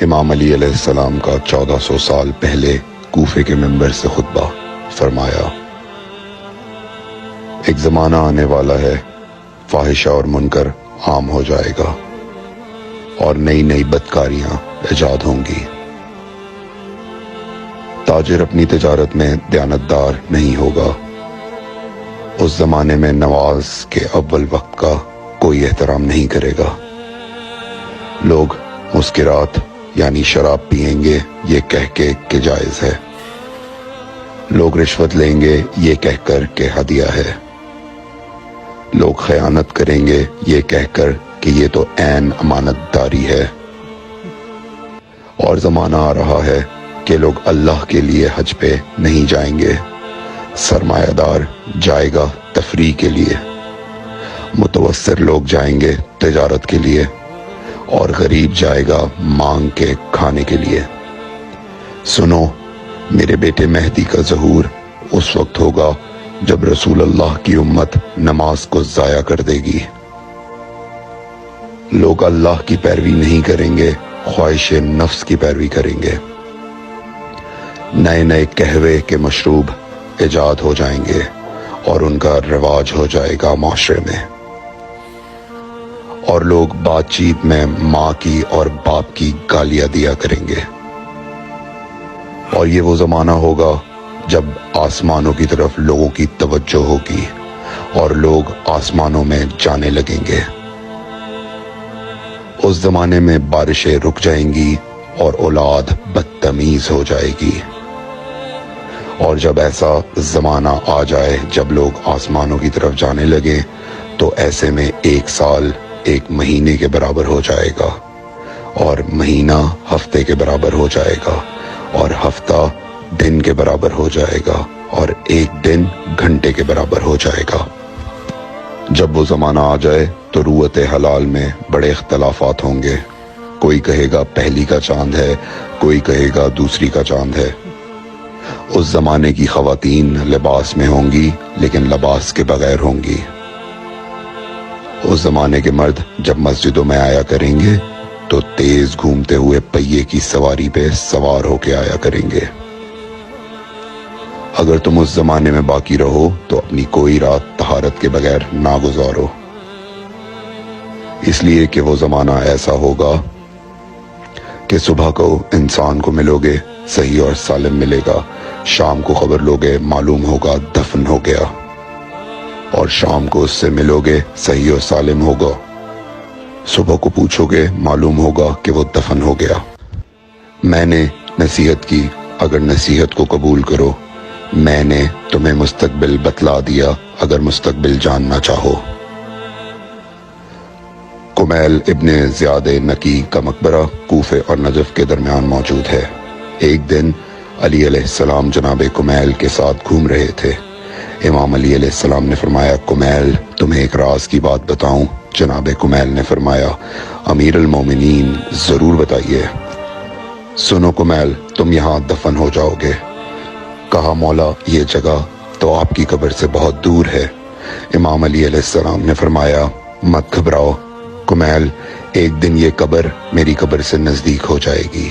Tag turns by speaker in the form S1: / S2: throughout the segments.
S1: امام علی علیہ السلام کا 1400 سال پہلے کوفے کے منبر سے خطبہ فرمایا، ایک زمانہ آنے والا ہے، فاحشہ اور منکر عام ہو جائے گا اور نئی نئی بدکاریاں ایجاد ہوں گی۔ تاجر اپنی تجارت میں دیانتدار نہیں ہوگا۔ اس زمانے میں نماز کے اول وقت کا کوئی احترام نہیں کرے گا۔ لوگ مسکرات یعنی شراب پئیں گے یہ کہہ کے کہ جائز ہے، لوگ رشوت لیں گے یہ کہہ کر کہ ہدیہ ہے، لوگ خیانت کریں گے یہ کہہ کر کہ یہ تو عین امانت داری ہے۔ اور زمانہ آ رہا ہے کہ لوگ اللہ کے لیے حج پہ نہیں جائیں گے، سرمایہ دار جائے گا تفریح کے لیے، متوسر لوگ جائیں گے تجارت کے لیے، اور غریب جائے گا مانگ کے کھانے کے لیے۔ سنو، میرے بیٹے مہدی کا ظہور اس وقت ہوگا جب رسول اللہ کی امت نماز کو ضائع کر دے گی۔ لوگ اللہ کی پیروی نہیں کریں گے، خواہش نفس کی پیروی کریں گے۔ نئے نئے قہوے کے مشروب ایجاد ہو جائیں گے اور ان کا رواج ہو جائے گا معاشرے میں، اور لوگ بات چیت میں ماں کی اور باپ کی گالیاں دیا کریں گے۔ اور یہ وہ زمانہ ہوگا جب آسمانوں کی طرف لوگوں کی توجہ ہوگی اور لوگ آسمانوں میں جانے لگیں گے۔ اس زمانے میں بارشیں رک جائیں گی اور اولاد بدتمیز ہو جائے گی۔ اور جب ایسا زمانہ آ جائے جب لوگ آسمانوں کی طرف جانے لگیں تو ایسے میں ایک سال ایک مہینے کے برابر ہو جائے گا، اور مہینہ ہفتے کے برابر ہو جائے گا، اور ہفتہ دن کے برابر ہو جائے گا، اور ایک دن گھنٹے کے برابر ہو جائے گا۔ جب وہ زمانہ آ جائے تو روت حلال میں بڑے اختلافات ہوں گے، کوئی کہے گا پہلی کا چاند ہے، کوئی کہے گا دوسری کا چاند ہے۔ اس زمانے کی خواتین لباس میں ہوں گی لیکن لباس کے بغیر ہوں گی۔ اس زمانے کے مرد جب مسجدوں میں آیا کریں گے تو تیز گھومتے ہوئے پہیے کی سواری پہ سوار ہو کے آیا کریں گے۔ اگر تم اس زمانے میں باقی رہو تو اپنی کوئی رات طہارت کے بغیر نہ گزارو، اس لیے کہ وہ زمانہ ایسا ہوگا کہ صبح کو انسان کو ملو گے صحیح اور سالم ملے گا، شام کو خبر لوگے معلوم ہوگا دفن ہو گیا، اور شام کو اس سے ملو گے صحیح اور سالم ہوگا، صبح کو پوچھو گے معلوم ہوگا کہ وہ دفن ہو گیا۔ میں نے نصیحت کی، اگر نصیحت کو قبول کرو، میں نے تمہیں مستقبل بتلا دیا اگر مستقبل جاننا چاہو۔ کمیل ابن زیاد نکی کا مقبرہ کوفے اور نجف کے درمیان موجود ہے۔ ایک دن علی علیہ السلام جناب کمیل کے ساتھ گھوم رہے تھے۔ امام علی علیہ السلام نے فرمایا، کمیل تمہیں ایک راز کی بات بتاؤں؟ جناب کمیل نے فرمایا، امیر المومنین ضرور بتائیے۔ سنو کمیل، تم یہاں دفن ہو جاؤ گے۔ کہا، مولا یہ جگہ تو آپ کی قبر سے بہت دور ہے۔ امام علی علیہ السلام نے فرمایا، مت گھبراؤ کمیل، ایک دن یہ قبر میری قبر سے نزدیک ہو جائے گی۔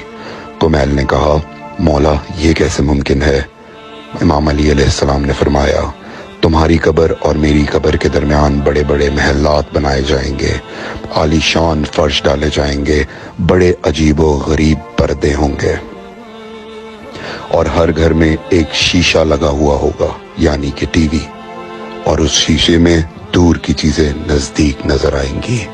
S1: کمیل نے کہا، مولا یہ کیسے ممکن ہے؟ امام علی علیہ السلام نے فرمایا، تمہاری قبر اور میری قبر کے درمیان بڑے بڑے محلات بنائے جائیں گے، عالی شان فرش ڈالے جائیں گے، بڑے عجیب و غریب پردے ہوں گے، اور ہر گھر میں ایک شیشہ لگا ہوا ہوگا یعنی کہ ٹی وی، اور اس شیشے میں دور کی چیزیں نزدیک نظر آئیں گی۔